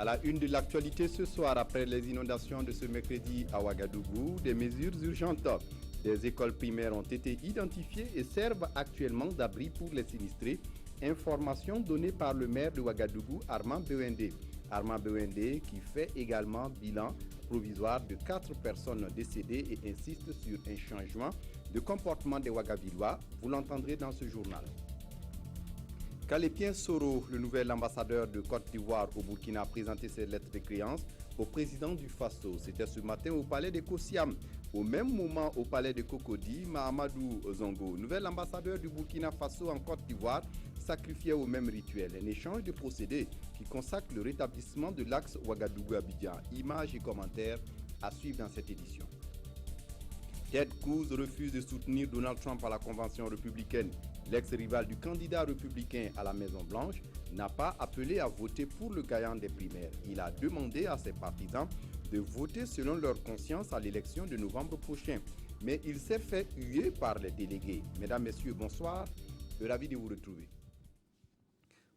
À la une de l'actualité ce soir, après les inondations de ce mercredi à Ouagadougou, des mesures urgentes. Des écoles primaires ont été identifiées et servent actuellement d'abri pour les sinistrés. Information donnée par le maire de Ouagadougou, Armand Bewende. Armand Bewende qui fait également bilan provisoire de 4 personnes décédées et insiste sur un changement de comportement des Ouagavillois. Vous l'entendrez dans ce journal. Kalépien Soro, le nouvel ambassadeur de Côte d'Ivoire au Burkina, a présenté ses lettres de créance au président du Faso. C'était ce matin au palais de Kosiam. Au même moment, au palais de Cocody, Mahamadou Zongo, nouvel ambassadeur du Burkina Faso en Côte d'Ivoire, sacrifiait au même rituel. Un échange de procédés qui consacre le rétablissement de l'axe Ouagadougou-Abidjan. Images et commentaires à suivre dans cette édition. Ted Cruz refuse de soutenir Donald Trump à la convention républicaine. L'ex-rival du candidat républicain à la Maison-Blanche n'a pas appelé à voter pour le gagnant des primaires. Il a demandé à ses partisans de voter selon leur conscience à l'élection de novembre prochain. Mais il s'est fait huer par les délégués. Mesdames, Messieurs, bonsoir. Ravi de vous retrouver.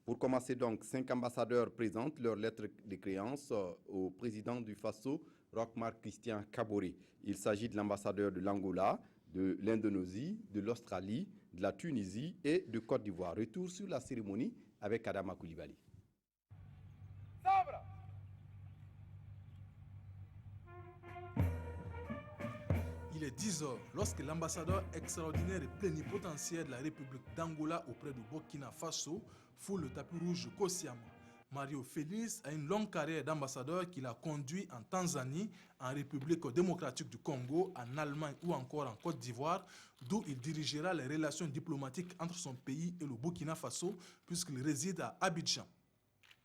Pour commencer donc, 5 ambassadeurs présentent leur lettre de créance au président du Faso, Roch-Marc Christian Kaboré. Il s'agit de l'ambassadeur de l'Angola, de l'Indonésie, de l'Australie, de la Tunisie et de Côte d'Ivoire. Retour sur la cérémonie avec Adama Koulibaly. Il est 10 heures lorsque l'ambassadeur extraordinaire et plénipotentiaire de la République d'Angola auprès du Burkina Faso foule le tapis rouge de Kosiam. Mario Félix a une longue carrière d'ambassadeur qu'il a conduit en Tanzanie, en République démocratique du Congo, en Allemagne ou encore en Côte d'Ivoire, d'où il dirigera les relations diplomatiques entre son pays et le Burkina Faso puisqu'il réside à Abidjan.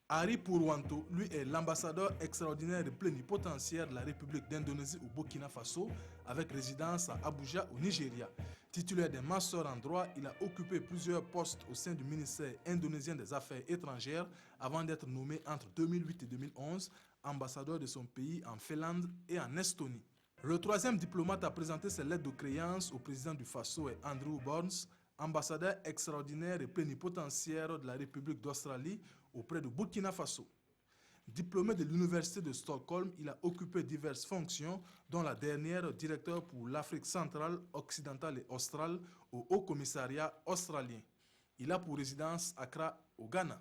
Ari Purwanto, lui, est l'ambassadeur extraordinaire et plénipotentiaire de la République d'Indonésie au Burkina Faso, avec résidence à Abuja au Nigeria. Titulaire d'un master en droit, il a occupé plusieurs postes au sein du ministère indonésien des Affaires étrangères avant d'être nommé entre 2008 et 2011 ambassadeur de son pays en Finlande et en Estonie. Le troisième diplomate à présenter ses lettres de créance au président du Faso est Andrew Burns, ambassadeur extraordinaire et plénipotentiaire de la République d'Australie auprès du Burkina Faso. Diplômé de l'Université de Stockholm, il a occupé diverses fonctions, dont la dernière directeur pour l'Afrique centrale, occidentale et australe au Haut Commissariat australien. Il a pour résidence Accra au Ghana.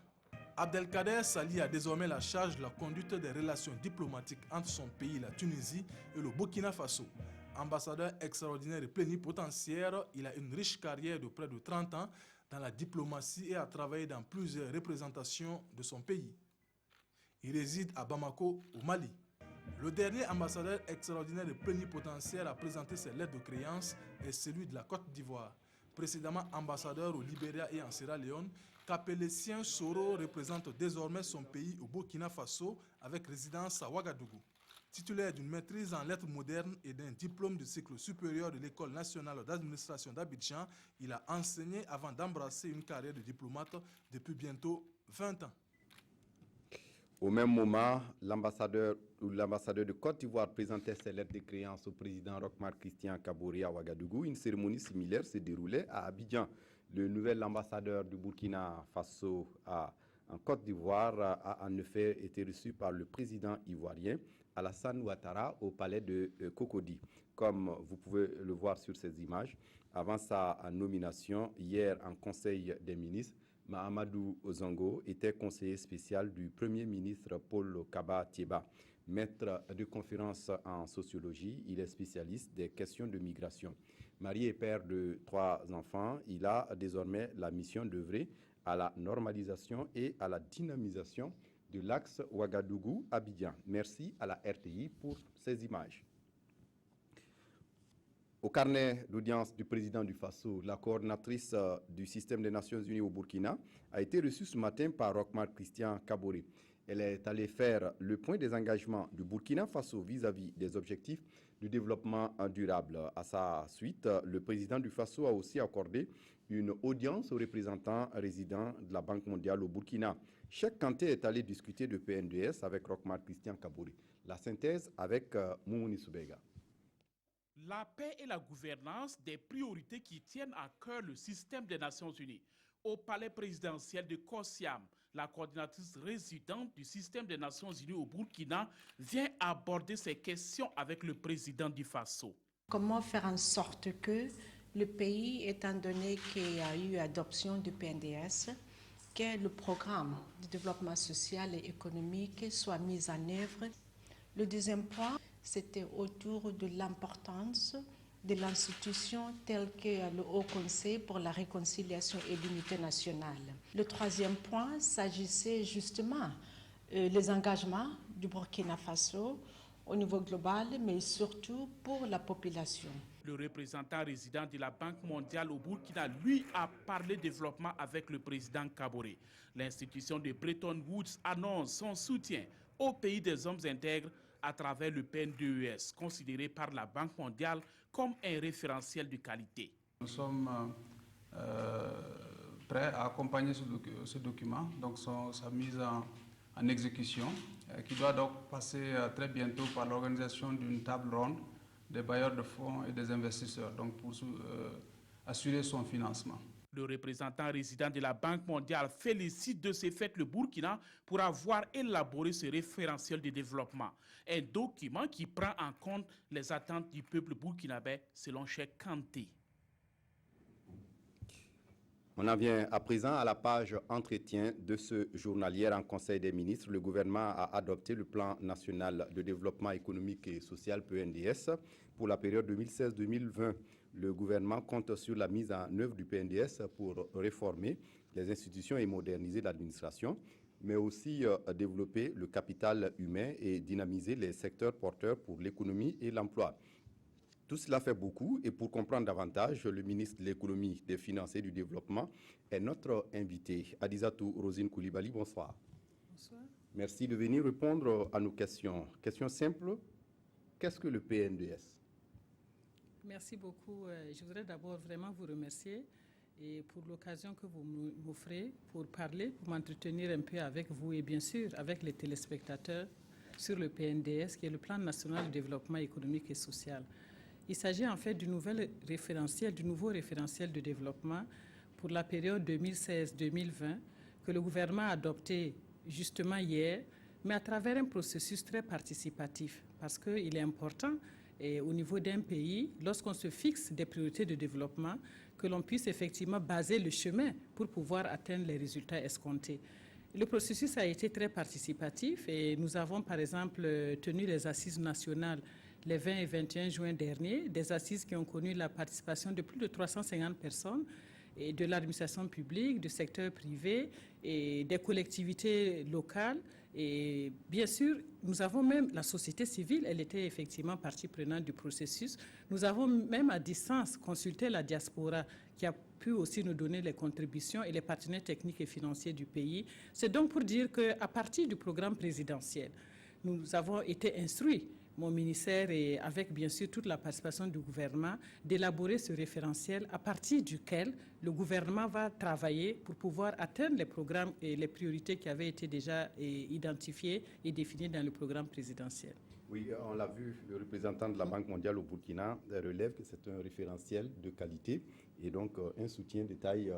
Abdelkader Sali a désormais la charge de la conduite des relations diplomatiques entre son pays, la Tunisie, et le Burkina Faso. Ambassadeur extraordinaire et plénipotentiaire, il a une riche carrière de près de 30 ans dans la diplomatie et a travaillé dans plusieurs représentations de son pays. Il réside à Bamako, au Mali. Le dernier ambassadeur extraordinaire et plénipotentiaire à présenter ses lettres de créance est celui de la Côte d'Ivoire. Précédemment ambassadeur au Libéria et en Sierra Leone, Kapelesien Soro représente désormais son pays au Burkina Faso avec résidence à Ouagadougou. Titulaire d'une maîtrise en lettres modernes et d'un diplôme de cycle supérieur de l'École nationale d'administration d'Abidjan, il a enseigné avant d'embrasser une carrière de diplomate depuis bientôt 20 ans. Au même moment, l'ambassadeur de Côte d'Ivoire présentait ses lettres de créance au président Roch-Marc Christian Kaboré à Ouagadougou. Une cérémonie similaire se déroulait à Abidjan. Le nouvel ambassadeur du Burkina Faso en Côte d'Ivoire a en effet été reçu par le président ivoirien Alassane Ouattara au palais de Cocody. Comme vous pouvez le voir sur ces images, avant sa nomination hier en Conseil des ministres, Mahamadou Zongo était conseiller spécial du Premier ministre Paul Kaba Thieba. Maître de conférences en sociologie, il est spécialiste des questions de migration. Marié et père de 3 enfants, il a désormais la mission d'œuvrer à la normalisation et à la dynamisation de l'axe Ouagadougou-Abidjan. Merci à la RTI pour ces images. Au carnet d'audience du président du Faso, la coordinatrice du système des Nations Unies au Burkina a été reçue ce matin par Roch-Marc Christian Kaboré. Elle est allée faire le point des engagements du Burkina Faso vis-à-vis des objectifs du développement durable. À sa suite, le président du Faso a aussi accordé une audience aux représentants résidents de la Banque mondiale au Burkina. Cheikh Kanté est allé discuter de PNDS avec Roch-Marc Christian Kaboré. La synthèse avec Moumouni Soubega. La paix et la gouvernance, des priorités qui tiennent à cœur le système des Nations Unies. Au palais présidentiel de Kosiam, la coordinatrice résidente du système des Nations Unies au Burkina, vient aborder ces questions avec le président du Faso. Comment faire en sorte que le pays, étant donné qu'il y a eu adoption du PNDS, que le programme de développement social et économique soit mis en œuvre. Le deuxième point, c'était autour de l'importance de l'institution telle que le Haut Conseil pour la réconciliation et l'unité nationale. Le troisième point s'agissait justement des engagements du Burkina Faso au niveau global, mais surtout pour la population. Le représentant résident de la Banque mondiale au Burkina, lui, a parlé développement avec le président Kaboré. L'institution de Bretton Woods annonce son soutien au pays des hommes intègres à travers le PNDES, considéré par la Banque mondiale comme un référentiel de qualité. Nous sommes prêts à accompagner ce document, donc sa mise en exécution, qui doit donc passer très bientôt par l'organisation d'une table ronde des bailleurs de fonds et des investisseurs, donc pour assurer son financement. Le représentant résident de la Banque mondiale félicite de ce fait le Burkina pour avoir élaboré ce référentiel de développement, un document qui prend en compte les attentes du peuple burkinabé selon Cheikh Kanté. On en vient à présent à la page entretien de ce journal. Hier en Conseil des ministres, le gouvernement a adopté le plan national de développement économique et social PNDS pour la période 2016-2020. Le gouvernement compte sur la mise en œuvre du PNDS pour réformer les institutions et moderniser l'administration, mais aussi développer le capital humain et dynamiser les secteurs porteurs pour l'économie et l'emploi. Tout cela fait beaucoup et pour comprendre davantage, le ministre de l'économie, des finances et du développement est notre invité. Adizatou Rosine Koulibaly, bonsoir. Bonsoir. Merci de venir répondre à nos questions. Question simple, qu'est-ce que le PNDS? Merci beaucoup. Je voudrais d'abord vraiment vous remercier et pour l'occasion que vous m'offrez pour parler, pour m'entretenir un peu avec vous et bien sûr avec les téléspectateurs sur le PNDS, qui est le Plan national de développement économique et social. Il s'agit en fait du nouveau référentiel de développement pour la période 2016-2020 que le gouvernement a adopté justement hier, mais à travers un processus très participatif, parce qu'il est important et au niveau d'un pays, lorsqu'on se fixe des priorités de développement, que l'on puisse effectivement baser le chemin pour pouvoir atteindre les résultats escomptés. Le processus a été très participatif et nous avons par exemple tenu les assises nationales les 20 et 21 juin dernier, des assises qui ont connu la participation de plus de 350 personnes et de l'administration publique, du secteur privé et des collectivités locales. Et bien sûr, nous avons même la société civile, elle était effectivement partie prenante du processus. Nous avons même à distance consulté la diaspora qui a pu aussi nous donner les contributions et les partenaires techniques et financiers du pays. C'est donc pour dire qu'à partir du programme présidentiel, nous avons été instruits, mon ministère et avec bien sûr toute la participation du gouvernement, d'élaborer ce référentiel à partir duquel le gouvernement va travailler pour pouvoir atteindre les programmes et les priorités qui avaient été déjà identifiées et définies dans le programme présidentiel. Oui, on l'a vu, le représentant de la Banque mondiale au Burkina relève que c'est un référentiel de qualité et donc un soutien de taille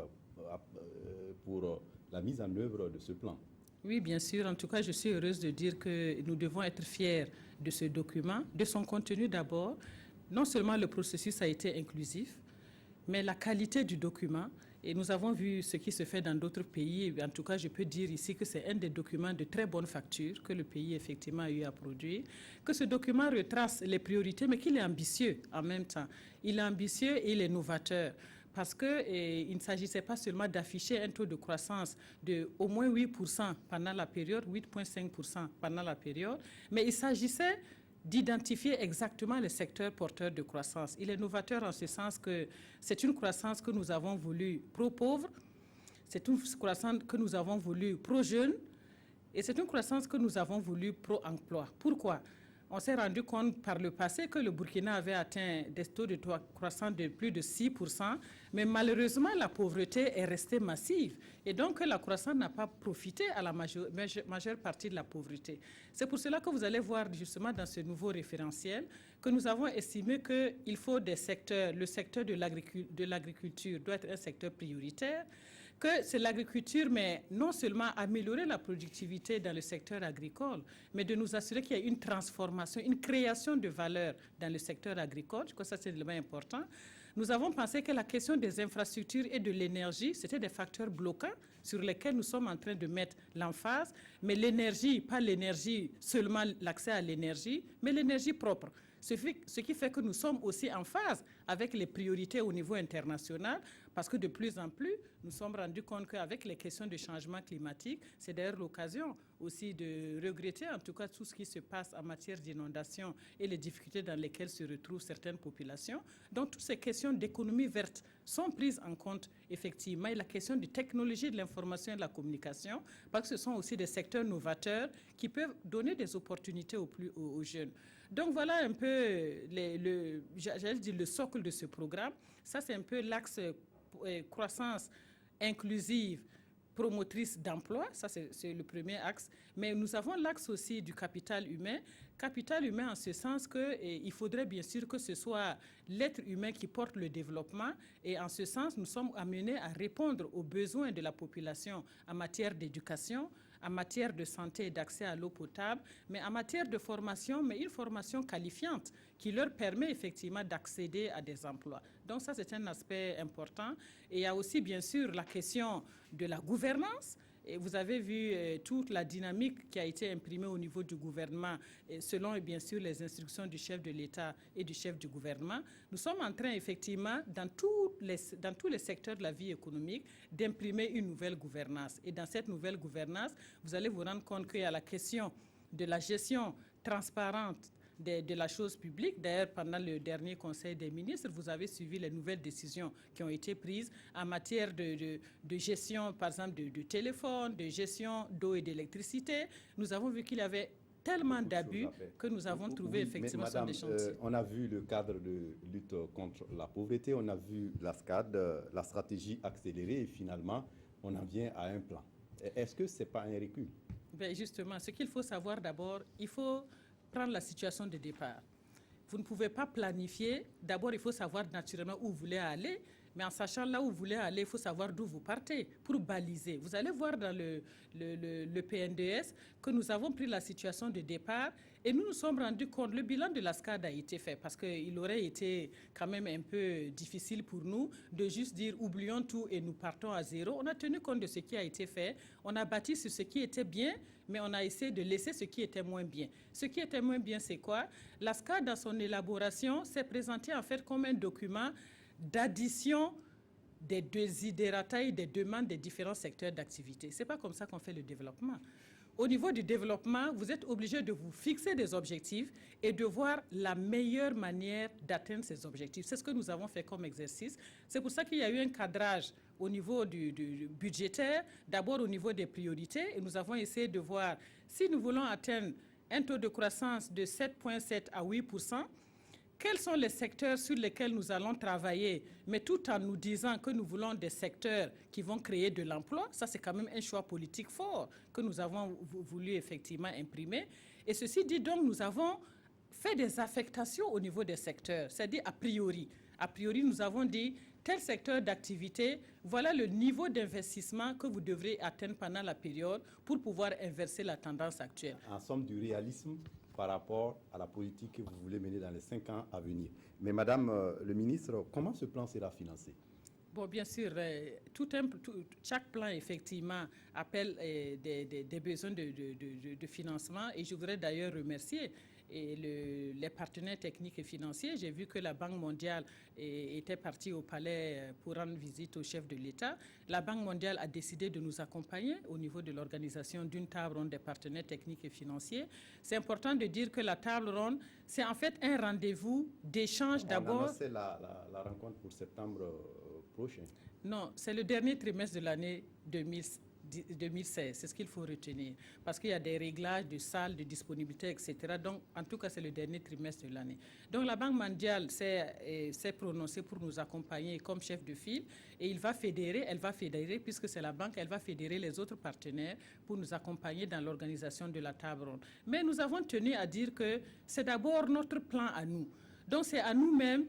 pour la mise en œuvre de ce plan. Oui, bien sûr. En tout cas, je suis heureuse de dire que nous devons être fiers de ce document, de son contenu d'abord. Non seulement le processus a été inclusif, mais la qualité du document. Et nous avons vu ce qui se fait dans d'autres pays. En tout cas, je peux dire ici que c'est un des documents de très bonne facture que le pays effectivement a eu à produire. Que ce document retrace les priorités, mais qu'il est ambitieux en même temps. Il est ambitieux et il est novateur. Parce qu'il ne s'agissait pas seulement d'afficher un taux de croissance de au moins 8% pendant la période, 8,5% pendant la période, mais il s'agissait d'identifier exactement les secteurs porteurs de croissance. Il est novateur en ce sens que c'est une croissance que nous avons voulu pro-pauvre, c'est une croissance que nous avons voulu pro-jeune, et c'est une croissance que nous avons voulu pro-emploi. Pourquoi ? On s'est rendu compte par le passé que le Burkina avait atteint des taux de croissance de plus de 6%, mais malheureusement, la pauvreté est restée massive. Et donc, la croissance n'a pas profité à la majeure partie de la pauvreté. C'est pour cela que vous allez voir justement dans ce nouveau référentiel que nous avons estimé qu'il faut des secteurs. Le secteur de l'agriculture doit être un secteur prioritaire, que c'est l'agriculture, mais non seulement améliorer la productivité dans le secteur agricole, mais de nous assurer qu'il y a une transformation, une création de valeur dans le secteur agricole. Je crois que ça, c'est l'élément important. Nous avons pensé que la question des infrastructures et de l'énergie, c'était des facteurs bloquants sur lesquels nous sommes en train de mettre l'emphase. Mais l'énergie, pas l'énergie, seulement l'accès à l'énergie, mais l'énergie propre. Ce qui fait que nous sommes aussi en phase avec les priorités au niveau international, parce que de plus en plus, nous sommes rendus compte qu'avec les questions de changement climatique, c'est d'ailleurs l'occasion aussi de regretter en tout cas tout ce qui se passe en matière d'inondation et les difficultés dans lesquelles se retrouvent certaines populations. Donc toutes ces questions d'économie verte sont prises en compte effectivement, et la question de technologie de l'information et de la communication, parce que ce sont aussi des secteurs novateurs qui peuvent donner des opportunités aux jeunes. Donc voilà un peu, j'allais dire, le socle de ce programme. Ça, c'est un peu l'axe croissance inclusive, promotrice d'emploi. Ça, c'est le premier axe. Mais nous avons l'axe aussi du capital humain. Capital humain en ce sens qu'il faudrait bien sûr que ce soit l'être humain qui porte le développement. Et en ce sens, nous sommes amenés à répondre aux besoins de la population en matière d'éducation, en matière de santé et d'accès à l'eau potable, mais en matière de formation, mais une formation qualifiante qui leur permet effectivement d'accéder à des emplois. Donc ça, c'est un aspect important. Et il y a aussi, bien sûr, la question de la gouvernance. Et vous avez vu toute la dynamique qui a été imprimée au niveau du gouvernement, selon bien sûr les instructions du chef de l'État et du chef du gouvernement. Nous sommes en train effectivement, dans tous les secteurs de la vie économique, d'imprimer une nouvelle gouvernance. Et dans cette nouvelle gouvernance, vous allez vous rendre compte qu'il y a la question de la gestion transparente de la chose publique. D'ailleurs, pendant le dernier Conseil des ministres, vous avez suivi les nouvelles décisions qui ont été prises en matière de gestion, par exemple, de téléphone, de gestion d'eau et d'électricité. Nous avons vu qu'il y avait tellement d'abus que nous avons trouvé effectivement sur des chantiers. On a vu le cadre de lutte contre la pauvreté, on a vu la SCAD, la stratégie accélérée, et finalement, on en vient à un plan. Est-ce que ce n'est pas un recul? Bien, justement, ce qu'il faut savoir d'abord, il faut prendre la situation de départ. Vous ne pouvez pas planifier. D'abord, il faut savoir naturellement où vous voulez aller, mais en sachant là où vous voulez aller, il faut savoir d'où vous partez pour baliser. Vous allez voir dans le PNDS que nous avons pris la situation de départ et nous nous sommes rendus compte, le bilan de la SCAD a été fait parce qu'il aurait été quand même un peu difficile pour nous de juste dire oublions tout et nous partons à zéro. On a tenu compte de ce qui a été fait, on a bâti sur ce qui était bien, mais on a essayé de laisser ce qui était moins bien. Ce qui était moins bien, c'est quoi? La SCAD, dans son élaboration, s'est présentée en fait comme un document d'addition des desiderata et des demandes des différents secteurs d'activité. Ce n'est pas comme ça qu'on fait le développement. Au niveau du développement, vous êtes obligé de vous fixer des objectifs et de voir la meilleure manière d'atteindre ces objectifs. C'est ce que nous avons fait comme exercice. C'est pour ça qu'il y a eu un cadrage au niveau du budgétaire, d'abord au niveau des priorités, et nous avons essayé de voir si nous voulons atteindre un taux de croissance de 7,7 à 8%, quels sont les secteurs sur lesquels nous allons travailler, mais tout en nous disant que nous voulons des secteurs qui vont créer de l'emploi. Ça, c'est quand même un choix politique fort que nous avons voulu effectivement imprimer. Et ceci dit, donc, nous avons fait des affectations au niveau des secteurs, c'est-à-dire a priori. A priori, nous avons dit, tel secteur d'activité, voilà le niveau d'investissement que vous devrez atteindre pendant la période pour pouvoir inverser la tendance actuelle. En somme, du réalisme par rapport à la politique que vous voulez mener dans les 5 ans à venir. Mais Madame le ministre, comment ce plan sera financé? Bon, bien sûr, chaque plan, effectivement, appelle des besoins de financement. Et je voudrais d'ailleurs remercier les partenaires techniques et financiers. J'ai vu que la Banque mondiale était partie au palais pour rendre visite au chef de l'État. La Banque mondiale a décidé de nous accompagner au niveau de l'organisation d'une table ronde des partenaires techniques et financiers. C'est important de dire que la table ronde, c'est en fait un rendez-vous d'échange d'abord. On a annoncé la rencontre pour septembre prochain. Non, c'est le dernier trimestre de l'année 2016, c'est ce qu'il faut retenir, parce qu'il y a des réglages de salles, de disponibilité, etc. Donc, en tout cas, c'est le dernier trimestre de l'année. Donc, la Banque mondiale s'est prononcée pour nous accompagner comme chef de file, et elle va fédérer, puisque c'est la banque, elle va fédérer les autres partenaires pour nous accompagner dans l'organisation de la table ronde. Mais nous avons tenu à dire que c'est d'abord notre plan à nous. Donc, c'est à nous-mêmes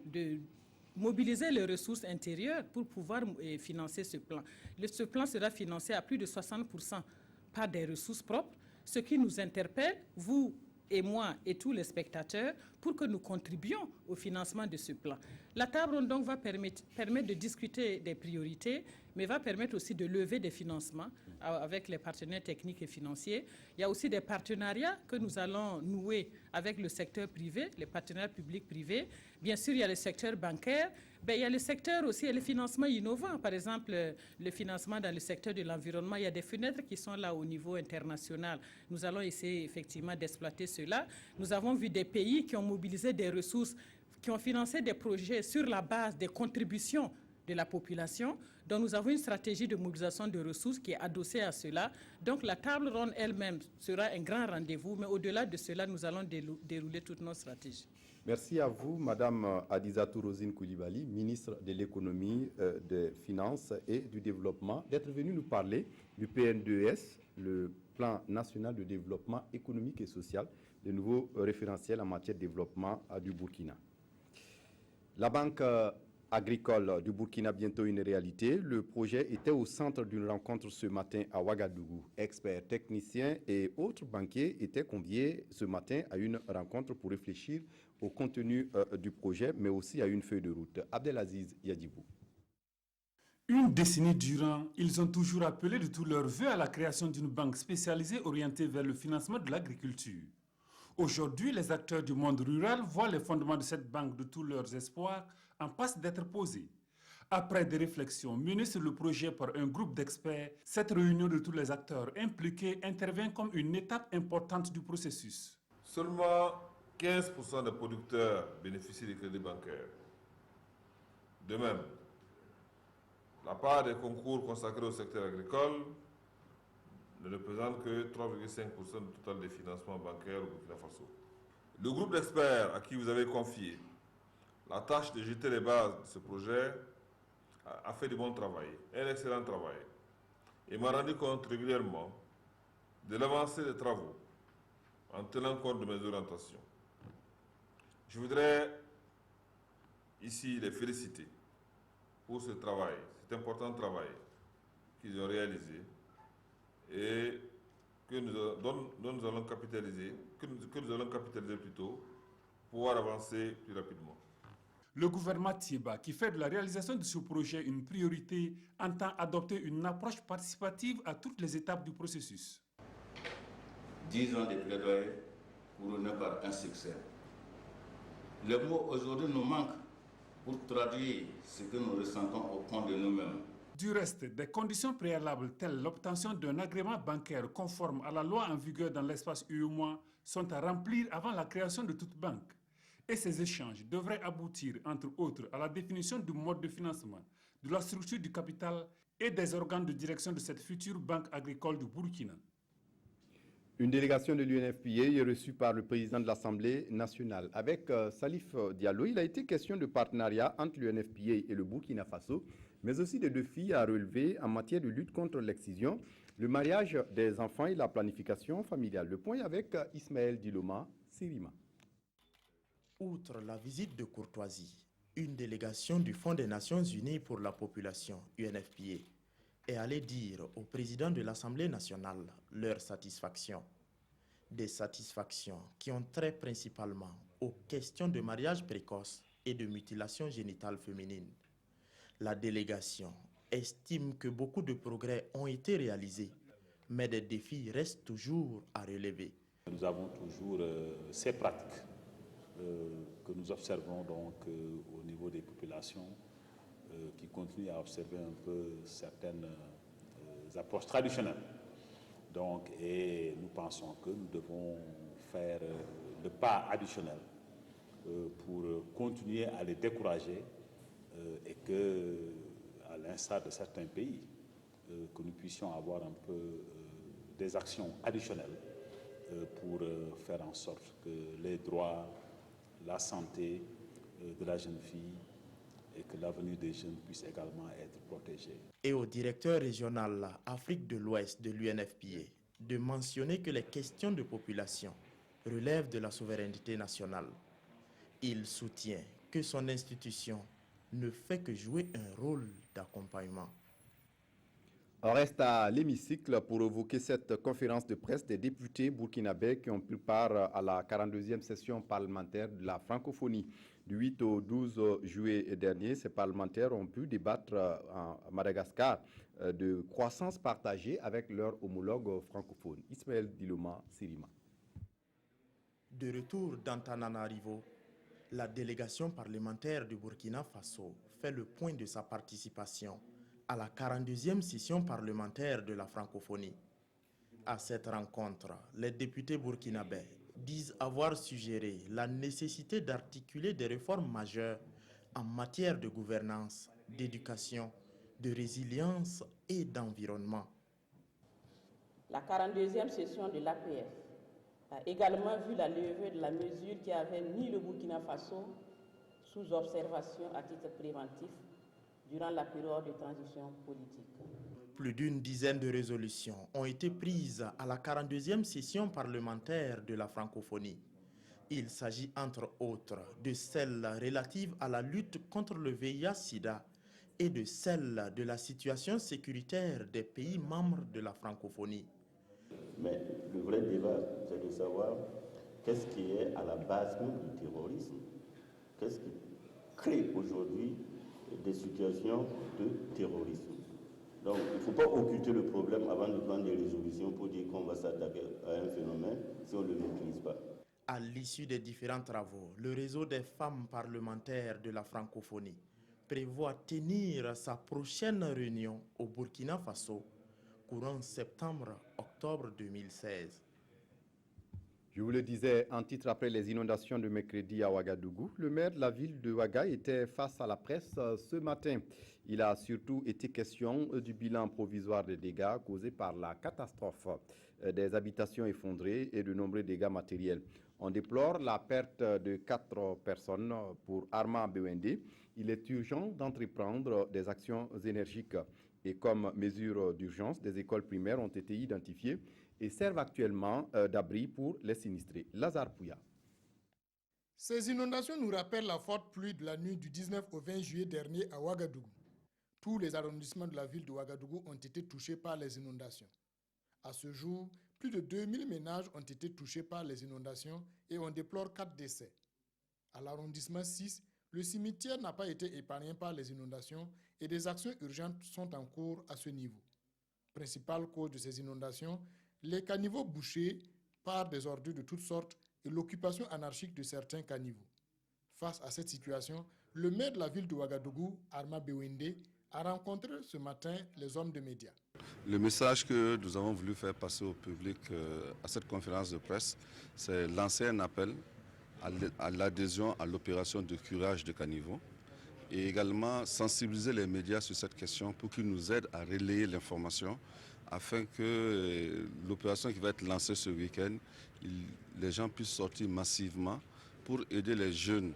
mobiliser les ressources intérieures pour pouvoir financer ce plan. Ce plan sera financé à plus de 60% par des ressources propres, ce qui nous interpelle, vous et moi et tous les spectateurs, pour que nous contribuions au financement de ce plan. La table ronde donc va permettre de discuter des priorités, mais va permettre aussi de lever des financements avec les partenaires techniques et financiers. Il y a aussi des partenariats que nous allons nouer avec le secteur privé, les partenaires publics-privés. Bien sûr, il y a le secteur bancaire, il y a le secteur aussi et le financement innovant. Par exemple, le financement dans le secteur de l'environnement, il y a des fenêtres qui sont là au niveau international. Nous allons essayer effectivement d'exploiter cela. Nous avons vu des pays qui ont mobilisé des ressources, qui ont financé des projets sur la base des contributions de la population. Donc nous avons une stratégie de mobilisation de ressources qui est adossée à cela. Donc la table ronde elle-même sera un grand rendez-vous, mais au-delà de cela, nous allons dérouler toutes nos stratégies. Merci à vous, Madame Hadizatou Rosine Koulibaly, ministre de l'Économie, des Finances et du Développement, d'être venue nous parler du PN2S, le Plan national de développement économique et social, le nouveau référentiel en matière de développement du Burkina. La Banque agricole du Burkina, bientôt une réalité. Le projet était au centre d'une rencontre ce matin à Ouagadougou. Experts, techniciens et autres banquiers étaient conviés ce matin à une rencontre pour réfléchir au contenu du projet, mais aussi à une feuille de route. Abdelaziz Yadibou. Une décennie durant, ils ont toujours appelé de tous leurs vœux à la création d'une banque spécialisée orientée vers le financement de l'agriculture. Aujourd'hui, les acteurs du monde rural voient les fondements de cette banque de tous leurs espoirs en passe d'être posés. Après des réflexions menées sur le projet par un groupe d'experts, cette réunion de tous les acteurs impliqués intervient comme une étape importante du processus. Seulement 15% des producteurs bénéficient des crédits bancaires. De même, la part des concours consacrés au secteur agricole ne représente que 3,5% du total des financements bancaires au Burkina Faso. Le groupe d'experts à qui vous avez confié la tâche de jeter les bases de ce projet a fait du bon travail, un excellent travail, et m'a rendu compte régulièrement de l'avancée des travaux en tenant compte de mes orientations. Je voudrais ici les féliciter pour ce travail, cet important travail qu'ils ont réalisé et dont nous allons capitaliser, que nous allons capitaliser plutôt, pour pouvoir avancer plus rapidement. Le gouvernement Thiéba, qui fait de la réalisation de ce projet une priorité, entend adopter une approche participative à toutes les étapes du processus. 10 ans de plaidoyer couronnés par un succès. Les mots aujourd'hui nous manquent pour traduire ce que nous ressentons au fond de nous-mêmes. Du reste, des conditions préalables telles l'obtention d'un agrément bancaire conforme à la loi en vigueur dans l'espace UEMOA sont à remplir avant la création de toute banque. Et ces échanges devraient aboutir, entre autres, à la définition du mode de financement, de la structure du capital et des organes de direction de cette future banque agricole du Burkina. Une délégation de l'UNFPA est reçue par le président de l'Assemblée nationale. Avec Salif Diallo, il a été question de partenariat entre l'UNFPA et le Burkina Faso, mais aussi de défis à relever en matière de lutte contre l'excision, le mariage des enfants et la planification familiale. Le point avec Ismaël Diloma Sirima. Outre la visite de courtoisie, une délégation du Fonds des Nations Unies pour la population, UNFPA, est allée dire au président de l'Assemblée nationale leur satisfaction. Des satisfactions qui ont trait principalement aux questions de mariage précoce et de mutilation génitale féminine. La délégation estime que beaucoup de progrès ont été réalisés, mais des défis restent toujours à relever. Nous avons toujours ces pratiques que nous observons donc au niveau des populations qui continuent à observer un peu certaines approches traditionnelles. Donc, et nous pensons que nous devons faire le pas additionnel pour continuer à les décourager et que, à l'instar de certains pays, que nous puissions avoir un peu des actions additionnelles pour faire en sorte que les droits, la santé de la jeune fille et que l'avenir des jeunes puisse également être protégé. Et au directeur régional Afrique de l'Ouest de l'UNFPA de mentionner que les questions de population relèvent de la souveraineté nationale. Il soutient que son institution ne fait que jouer un rôle d'accompagnement. On reste à l'hémicycle pour évoquer cette conférence de presse des députés burkinabés qui ont pris part à la 42e session parlementaire de la francophonie. Du 8 au 12 juillet dernier, ces parlementaires ont pu débattre à Madagascar de croissance partagée avec leurs homologues francophones. Ismaël Diloma Sirima. De retour d'Antananarivo, la délégation parlementaire du Burkina Faso fait le point de sa participation à la 42e session parlementaire de la francophonie. À cette rencontre, les députés burkinabés disent avoir suggéré la nécessité d'articuler des réformes majeures en matière de gouvernance, d'éducation, de résilience et d'environnement. La 42e session de l'APF a également vu la levée de la mesure qui avait mis le Burkina Faso sous observation à titre préventif durant la période de transition politique. Plus d'une dizaine de résolutions ont été prises à la 42e session parlementaire de la francophonie. Il s'agit entre autres de celles relatives à la lutte contre le VIH-Sida et de celles de la situation sécuritaire des pays membres de la francophonie. Mais le vrai débat, c'est de savoir qu'est-ce qui est à la base du terrorisme. Qu'est-ce qui crée aujourd'hui des situations de terrorisme. Donc, il ne faut pas occulter le problème avant de prendre des résolutions pour dire qu'on va s'attaquer à un phénomène si on ne le maîtrise pas. À l'issue des différents travaux, le réseau des femmes parlementaires de la francophonie prévoit tenir sa prochaine réunion au Burkina Faso courant septembre-octobre 2016. Je vous le disais, en titre après les inondations de mercredi à Ouagadougou, le maire de la ville de Ouaga était face à la presse ce matin. Il a surtout été question du bilan provisoire des dégâts causés par la catastrophe, des habitations effondrées et de nombreux dégâts matériels. On déplore la perte de 4 personnes pour Arma Bewende. Il est urgent d'entreprendre des actions énergiques. Et comme mesure d'urgence, des écoles primaires ont été identifiées et servent actuellement d'abri pour les sinistrés. Lazare Pouya. Ces inondations nous rappellent la forte pluie de la nuit du 19 au 20 juillet dernier à Ouagadougou. Tous les arrondissements de la ville de Ouagadougou ont été touchés par les inondations. À ce jour, plus de 2000 ménages ont été touchés par les inondations et on déplore 4 décès. À l'arrondissement 6, le cimetière n'a pas été épargné par les inondations et des actions urgentes sont en cours à ce niveau. Principale cause de ces inondations, les caniveaux bouchés par des ordures de toutes sortes et l'occupation anarchique de certains caniveaux. Face à cette situation, le maire de la ville de Ouagadougou, Arma Bewende, a rencontré ce matin les hommes de médias. Le message que nous avons voulu faire passer au public à cette conférence de presse, c'est lancer un appel à l'adhésion à l'opération de curage de caniveaux et également sensibiliser les médias sur cette question pour qu'ils nous aident à relayer l'information afin que l'opération qui va être lancée ce week-end, les gens puissent sortir massivement pour aider les jeunes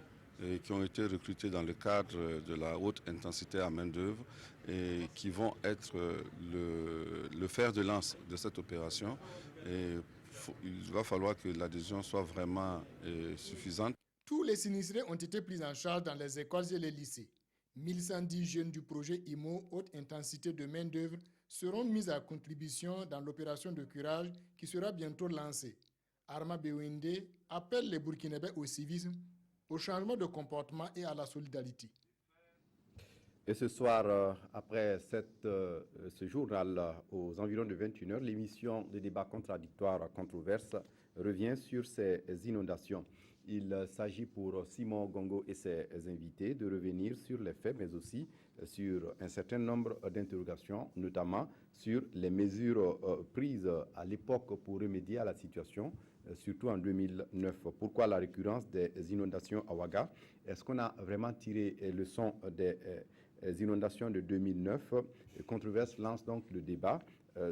qui ont été recrutés dans le cadre de la haute intensité à main-d'œuvre et qui vont être le fer de lance de cette opération. Et il va falloir que l'adhésion soit vraiment suffisante. Tous les sinistrés ont été pris en charge dans les écoles et les lycées. 1110 jeunes du projet IMO haute intensité de main-d'œuvre seront mis à contribution dans l'opération de curage qui sera bientôt lancée. Arma Bewende appelle les Burkinabés au civisme, au changement de comportement et à la solidarité. Et ce soir, après ce journal aux environs de 21h, l'émission de débat contradictoire controverse revient sur ces inondations. Il s'agit pour Simon Gongo et ses invités de revenir sur les faits, mais aussi sur un certain nombre d'interrogations, notamment sur les mesures prises à l'époque pour remédier à la situation, surtout en 2009. Pourquoi la récurrence des inondations à Ouaga? Est-ce qu'on a vraiment tiré leçon des inondations de 2009? Controverse lance donc le débat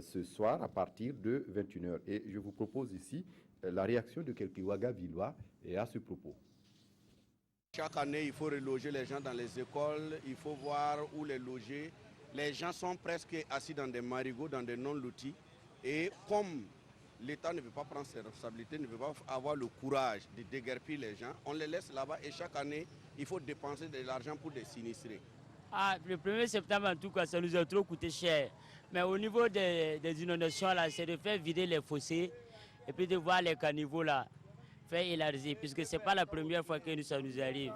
ce soir à partir de 21h. Et je vous propose ici la réaction de quelques Ouagavillois et à ce propos. Chaque année, il faut reloger les gens dans les écoles, il faut voir où les loger. Les gens sont presque assis dans des marigots, dans des non-lotis. Et comme l'État ne veut pas prendre ses responsabilités, ne veut pas avoir le courage de déguerpir les gens. On les laisse là-bas et chaque année, il faut dépenser de l'argent pour des sinistrés. Ah, le 1er septembre, en tout cas, ça nous a trop coûté cher. Mais au niveau des inondations, là, c'est de faire vider les fossés et puis de voir les caniveaux là, faire élargir, puisque ce n'est pas la première fois que ça nous arrive.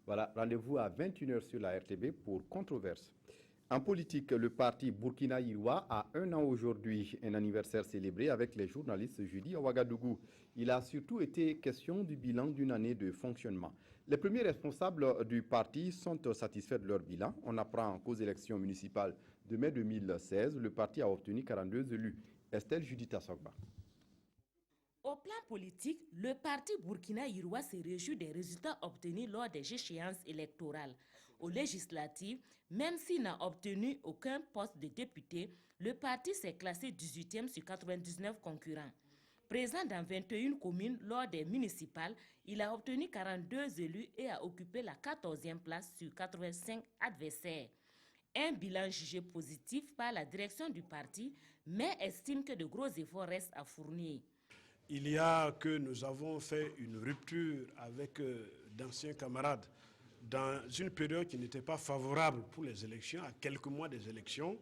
Voilà, rendez-vous à 21h sur la RTB pour Controverse. En politique, le parti Burkina Irois a 1 an aujourd'hui, un anniversaire célébré avec les journalistes jeudi à Ouagadougou. Il a surtout été question du bilan d'une année de fonctionnement. Les premiers responsables du parti sont satisfaits de leur bilan. On apprend qu'aux élections municipales de mai 2016, le parti a obtenu 42 élus. Estelle Judith Sogba. Au plan politique, le parti Burkina Irois se réjouit des résultats obtenus lors des échéances électorales. Aux législatives, même s'il n'a obtenu aucun poste de député, le parti s'est classé 18e sur 99 concurrents. Présent dans 21 communes lors des municipales, il a obtenu 42 élus et a occupé la 14e place sur 85 adversaires. Un bilan jugé positif par la direction du parti, mais estime que de gros efforts restent à fournir. Il y a que nous avons fait une rupture avec d'anciens camarades dans une période qui n'était pas favorable pour les élections, à quelques mois des élections.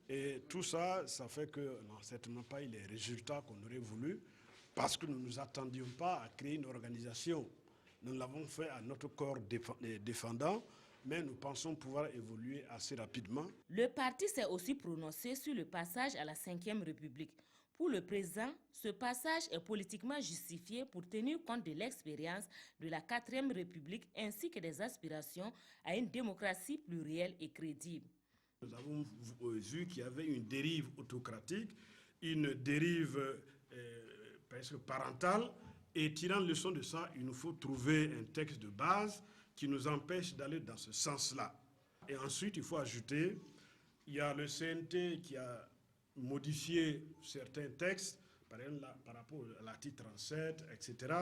Et tout ça, ça fait que nous n'avons certainement pas eu les résultats qu'on aurait voulu, parce que nous ne nous attendions pas à créer une organisation. Nous l'avons fait à notre corps défendant, mais nous pensons pouvoir évoluer assez rapidement. Le parti s'est aussi prononcé sur le passage à la 5e République. Pour le président, ce passage est politiquement justifié pour tenir compte de l'expérience de la 4e République ainsi que des aspirations à une démocratie plus réelle et crédible. Nous avons vu qu'il y avait une dérive autocratique, une dérive presque parentale, et tirant leçon de ça, il nous faut trouver un texte de base qui nous empêche d'aller dans ce sens-là. Et ensuite, il faut ajouter, il y a le CNT qui a modifié certains textes, par exemple par rapport à l'article 37, etc.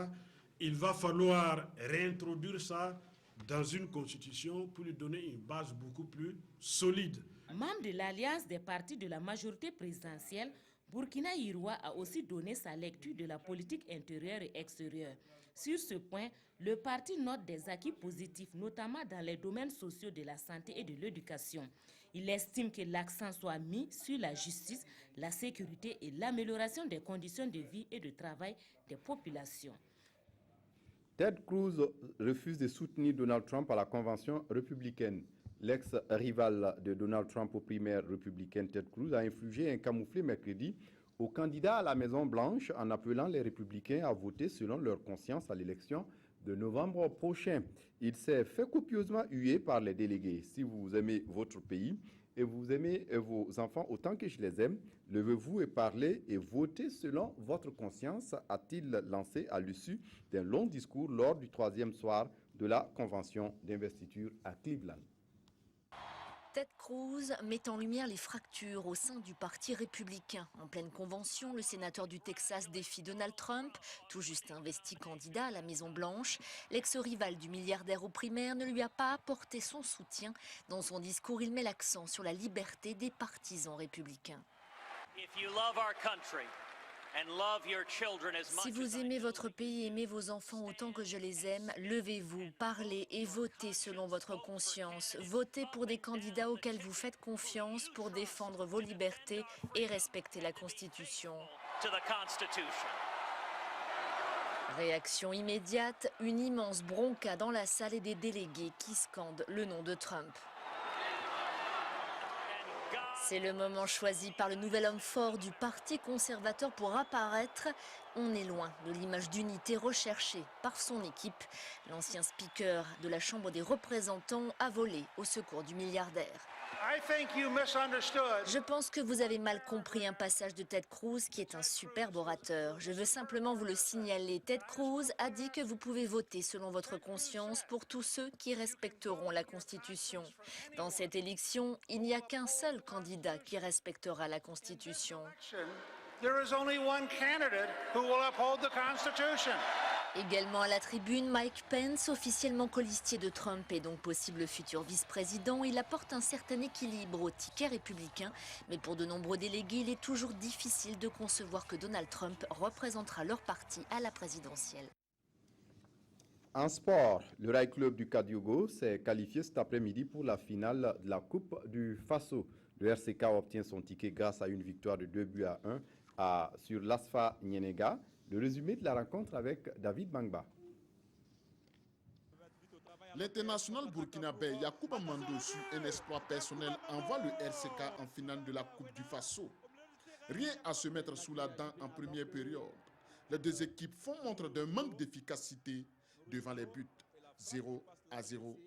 Il va falloir réintroduire ça dans une constitution pour lui donner une base beaucoup plus solide. Membre de l'alliance des partis de la majorité présidentielle, Burkina Irois a aussi donné sa lecture de la politique intérieure et extérieure. Sur ce point, le parti note des acquis positifs, notamment dans les domaines sociaux de la santé et de l'éducation. Il estime que l'accent soit mis sur la justice, la sécurité et l'amélioration des conditions de vie et de travail des populations. Ted Cruz refuse de soutenir Donald Trump à la convention républicaine. L'ex-rival de Donald Trump aux primaires républicaines, Ted Cruz, a infligé un camouflet mercredi aux candidats à la Maison-Blanche en appelant les républicains à voter selon leur conscience à l'élection de novembre prochain. Il s'est fait copieusement huer par les délégués. Si vous aimez votre pays et vous aimez vos enfants autant que je les aime, levez-vous et parlez et votez selon votre conscience, a-t-il lancé à l'issue d'un long discours lors du 3e soir de la convention d'investiture à Cleveland. Ted Cruz met en lumière les fractures au sein du Parti républicain. En pleine convention, le sénateur du Texas défie Donald Trump, tout juste investi candidat à la Maison-Blanche. L'ex-rival du milliardaire aux primaires ne lui a pas apporté son soutien. Dans son discours, il met l'accent sur la liberté des partisans républicains. Si vous aimez votre pays et aimez vos enfants autant que je les aime, levez-vous, parlez et votez selon votre conscience. Votez pour des candidats auxquels vous faites confiance pour défendre vos libertés et respecter la Constitution. Réaction immédiate, une immense bronca dans la salle et des délégués qui scandent le nom de Trump. C'est le moment choisi par le nouvel homme fort du Parti conservateur pour apparaître. On est loin de l'image d'unité recherchée par son équipe. L'ancien speaker de la Chambre des représentants a volé au secours du milliardaire. Je pense que vous avez mal compris un passage de Ted Cruz qui est un superbe orateur. Je veux simplement vous le signaler. Ted Cruz a dit que vous pouvez voter selon votre conscience pour tous ceux qui respecteront la Constitution. Dans cette élection, il n'y a qu'un seul candidat qui respectera la Constitution. Également à la tribune, Mike Pence, officiellement colistier de Trump et donc possible futur vice-président. Il apporte un certain équilibre au ticket républicain. Mais pour de nombreux délégués, il est toujours difficile de concevoir que Donald Trump représentera leur parti à la présidentielle. En sport, le Rail Club du Kadiogo s'est qualifié cet après-midi pour la finale de la Coupe du Faso. Le RCK obtient son ticket grâce à une victoire de 2-1 sur l'Asfa Nyenega. Le résumé de la rencontre avec David Bangba. L'international burkinabé Yacouba Mando, sur un exploit personnel, envoie le RCK en finale de la Coupe du Faso. Rien à se mettre sous la dent en première période. Les deux équipes font montre d'un manque d'efficacité devant les buts. 0-0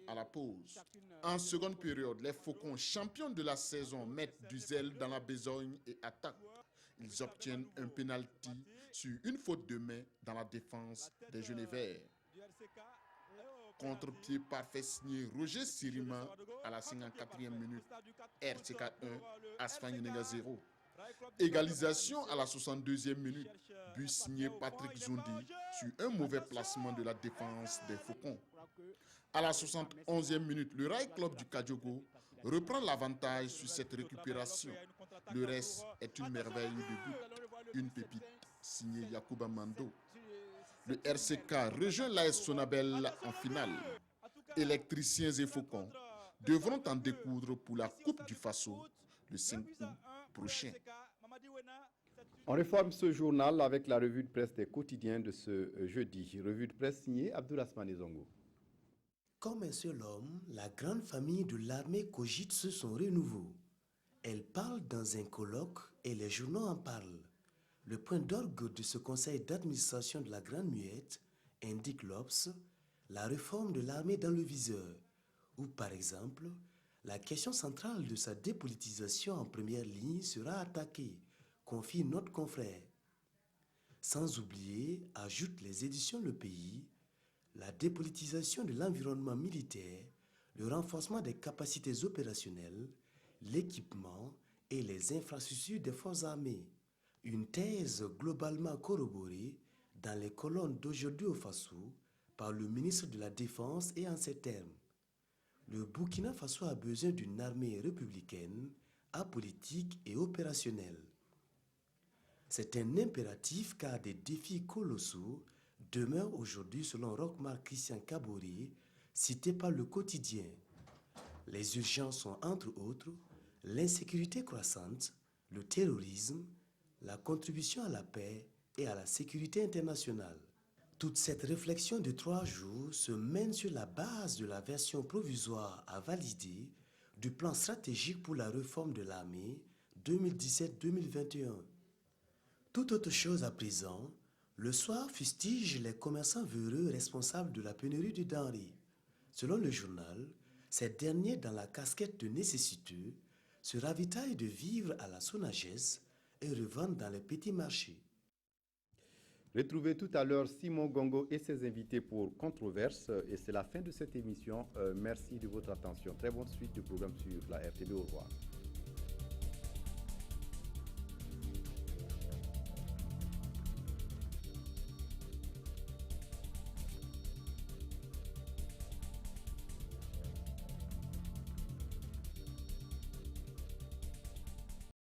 à la pause. En seconde période, les Faucons, champions de la saison, mettent du zèle dans la besogne et attaquent. Ils obtiennent un penalty sur une faute de main dans la défense des Jeunes Verts. Contre-pied parfait signé Roger Sirima à la 54e minute. RCK 1, Asfa Nyenega 0. Égalisation à la 62e minute. But signé Patrick Zondi sur un mauvais placement de la défense des Faucons. À la 71e minute, le Rail Club du Kadiogo reprend l'avantage sur cette récupération. Le reste est une merveille de but. Une pépite signée Yacouba Mando. Le RCK rejoint l'AS Sonabel en finale. Électriciens et Faucons devront en découdre pour la Coupe du Faso le 5 août prochain. On réforme ce journal avec la revue de presse des quotidiens de ce jeudi. Revue de presse signée Abdourahmane Zongo. Comme un seul homme, la grande famille de l'armée cogite sur son renouveau. Elle parle dans un colloque et les journaux en parlent. Le point d'orgue de ce conseil d'administration de la Grande Muette indique l'Obs, la réforme de l'armée dans le viseur, où par exemple, la question centrale de sa dépolitisation en première ligne sera attaquée, confie notre confrère. Sans oublier, ajoute les éditions Le Pays, la dépolitisation de l'environnement militaire, le renforcement des capacités opérationnelles, l'équipement et les infrastructures des forces armées. Une thèse globalement corroborée dans les colonnes d'Aujourd'hui au Faso par le ministre de la Défense et en ces termes. Le Burkina Faso a besoin d'une armée républicaine, apolitique et opérationnelle. C'est un impératif car des défis colossaux demeurent aujourd'hui selon Rochmar Christian Kabori, cité par le quotidien. Les urgences sont entre autres l'insécurité croissante, le terrorisme, la contribution à la paix et à la sécurité internationale. Toute cette réflexion de 3 jours se mène sur la base de la version provisoire à valider du plan stratégique pour la réforme de l'armée 2017-2021. Toute autre chose à présent, le soir fustige les commerçants véreux responsables de la pénurie de denrées. Selon le journal, ces derniers, dans la casquette de nécessiteux, se ravitaillent de vivres à la Sonagès et revendent dans les petits marchés. Retrouvez tout à l'heure Simon Gongo et ses invités pour Controverse. Et c'est la fin de cette émission. Merci de votre attention. Très bonne suite du programme sur la RTB. Au revoir.